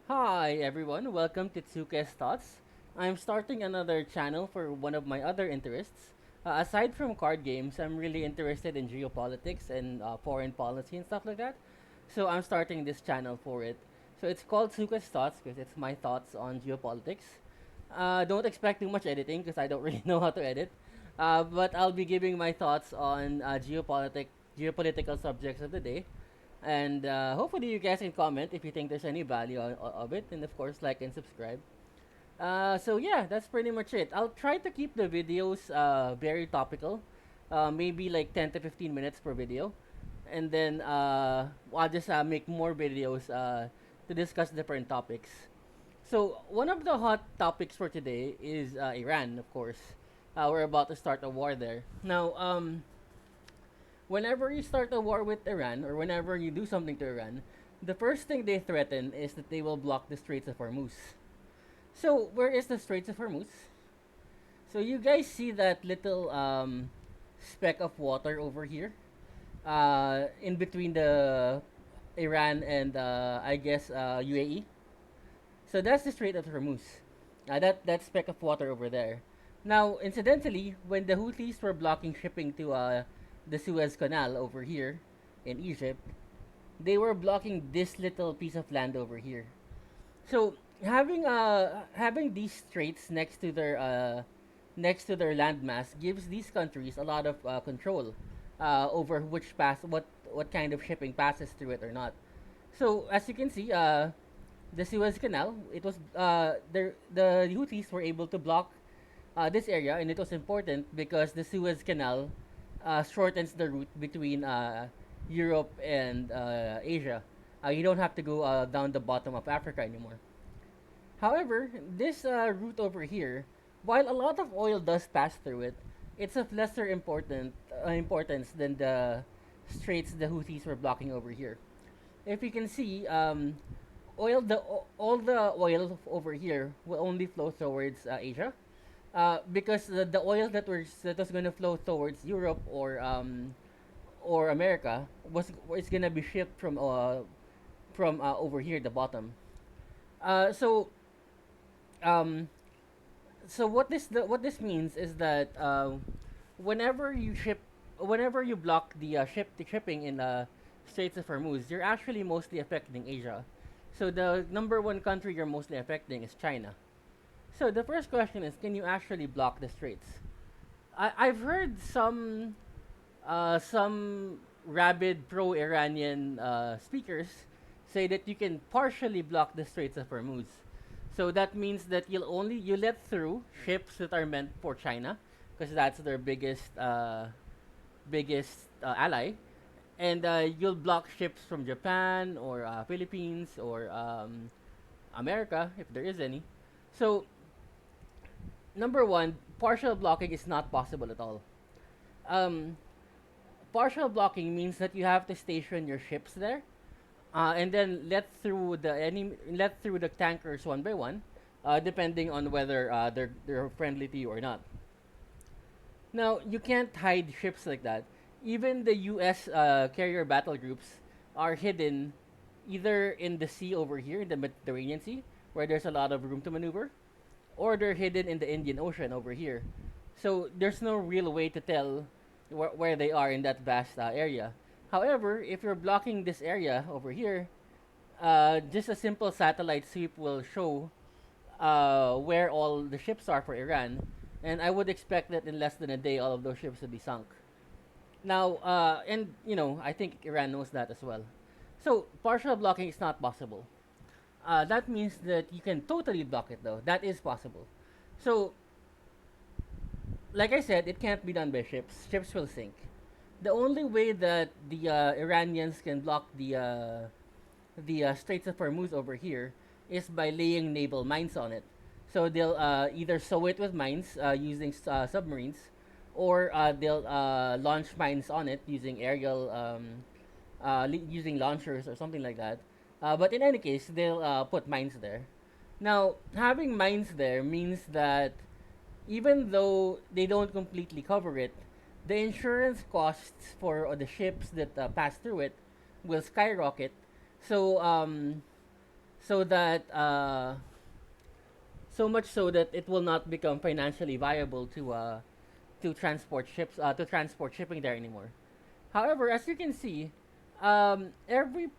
Hi everyone, welcome to Tsuke's Thoughts. I'm starting another channel for one of my other interests. Aside from card games, I'm really interested in geopolitics and foreign policy and stuff like that. So I'm starting this channel for it. So it's called Tsuke's Thoughts because it's my thoughts on geopolitics. Don't expect too much editing because I don't really know how to edit. But I'll be giving my thoughts on geopolitical subjects of the day, and hopefully you guys can comment if you think there's any value of it, and of course like and subscribe. So yeah, that's pretty much it. I'll try to keep the videos very topical, maybe like 10 to 15 minutes per video, and then I'll just make more videos to discuss different topics. So one of the hot topics for today is Iran, of course. We're about to start a war there. Now, whenever you start a war with Iran or whenever you do something to Iran, the first thing they threaten is that they will block the Straits of Hormuz. So, where is the Straits of Hormuz? So, you guys see that little speck of water over here? In between the Iran and I guess UAE. So, that's the Strait of Hormuz. That speck of water over there. Now, incidentally, when the Houthis were blocking shipping to the Suez Canal over here in Egypt, they were blocking this little piece of land over here. So having these straits next to their landmass gives these countries a lot of control over what kind of shipping passes through it or not. So as you can see, the Suez Canal, it was the Houthis were able to block this area, and it was important because the Suez Canal shortens the route between Europe and Asia. You don't have to go down the bottom of Africa anymore. However, this route over here, while a lot of oil does pass through it, it's of lesser importance than the straits the Houthis were blocking over here. If you can see, all the oil over here will only flow towards Asia, because the oil that was going to flow towards Europe or America was going to be shipped from over here the bottom. Uh, so um, so what this means is that whenever you block the shipping in Straits of Hormuz, you're actually mostly affecting Asia. So the number one country you're mostly affecting is China. So the first question is, can you actually block the straits? I've heard some rabid pro-Iranian speakers say that you can partially block the Straits of Hormuz. So that means that you let through ships that are meant for China, because that's their biggest ally, and you'll block ships from Japan or Philippines or America if there is any. So number one, partial blocking is not possible at all. Um, Partial blocking means that you have to station your ships there, and then let through the tankers one by one, depending on whether they're friendly to you or not. Now you can't hide ships like that. Even the U.S. Carrier battle groups are hidden either in the sea over here in the Mediterranean Sea, where there's a lot of room to maneuver, or they're hidden in the Indian Ocean over here. So there's no real way to tell where they are in that vast area. However, if you're blocking this area over here, just a simple satellite sweep will show where all the ships are for Iran, and I would expect that in less than a day, all of those ships would be sunk. Now, and I think Iran knows that as well. So partial blocking is not possible. That means that you can totally block it, though. That is possible. So, like I said, it can't be done by ships. Ships will sink. The only way that the Iranians can block the Straits of Hormuz over here is by laying naval mines on it. So they'll either sow it with mines using submarines, or they'll launch mines on it using using launchers or something like that. But in any case, they'll put mines there. Now, having mines there means that even though they don't completely cover it, the insurance costs for the ships that pass through it will skyrocket. So so that so much so that it will not become financially viable to transport ships to transport shipping there anymore. However, as you can see, every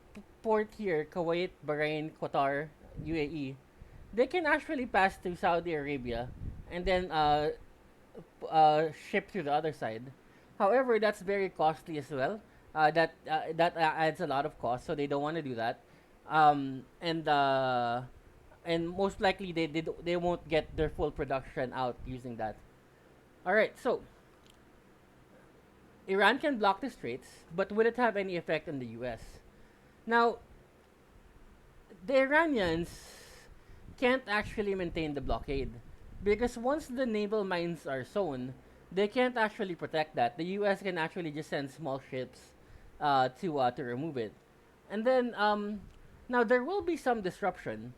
port here, Kuwait, Bahrain, Qatar, UAE, they can actually pass through Saudi Arabia and then ship to the other side. However, that's very costly as well. That adds a lot of cost, so they don't want to do that. And most likely they won't get their full production out using that. All right, so Iran can block the Straits, but will it have any effect on the U.S.? Now, the Iranians can't actually maintain the blockade because once the naval mines are sown, they can't actually protect that. The U.S. can actually just send small ships to remove it, and then now there will be some disruption.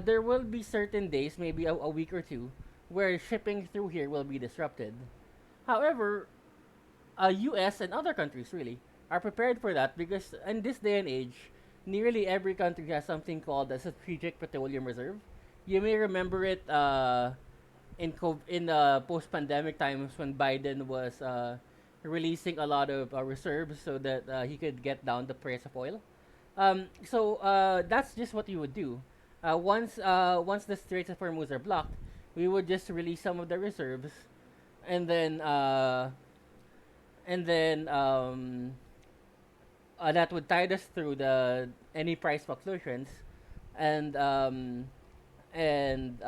There will be certain days, maybe a week or two, where shipping through here will be disrupted. However, U.S. and other countries really are prepared for that because in this day and age, nearly every country has something called a strategic petroleum reserve. You may remember it in post-pandemic times when Biden was releasing a lot of reserves so that he could get down the price of oil. That's just what you would do. Once the Straits of Hormuz are blocked, we would just release some of the reserves, and then and then that would tide us through the any price fluctuations, and and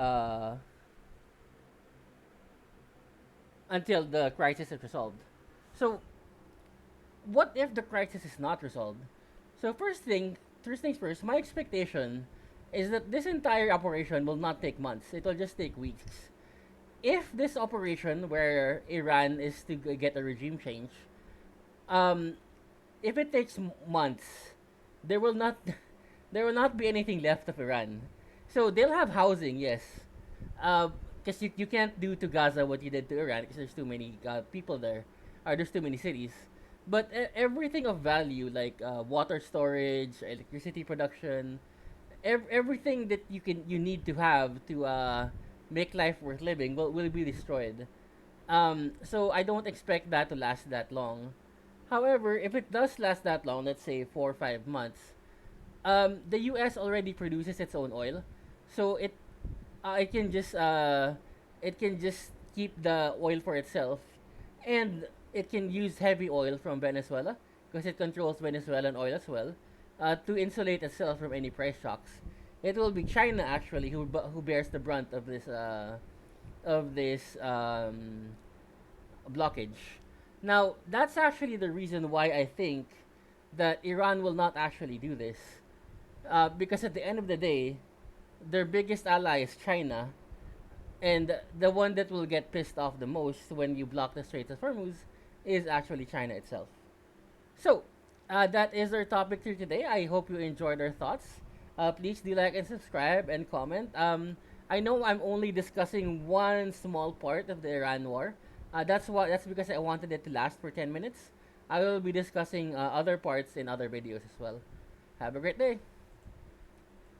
until the crisis is resolved. So, what if the crisis is not resolved? So first things first. My expectation is that this entire operation will not take months. It will just take weeks. If this operation where Iran is to get a regime change, um, if it takes months, there will not there will not be anything left of Iran. So they'll have housing, yes, because you can't do to Gaza what you did to Iran because there's too many people there, or there's too many cities. But everything of value like water storage, electricity production, everything that you need to have to make life worth living will be destroyed. So I don't expect that to last that long. However, if it does last that long, let's say 4 or 5 months, the U.S. already produces its own oil, so it can just keep the oil for itself, and it can use heavy oil from Venezuela because it controls Venezuelan oil as well, to insulate itself from any price shocks. It will be China actually who bears the brunt of this blockage. Now, that's actually the reason why I think that Iran will not actually do this. Because at the end of the day, their biggest ally is China, and the one that will get pissed off the most when you block the Straits of Hormuz is actually China itself. So, that is our topic for today. I hope you enjoyed our thoughts. Please do like and subscribe and comment. I know I'm only discussing one small part of the Iran war. That's because I wanted it to last for 10 minutes. I will be discussing other parts in other videos as well. Have a great day.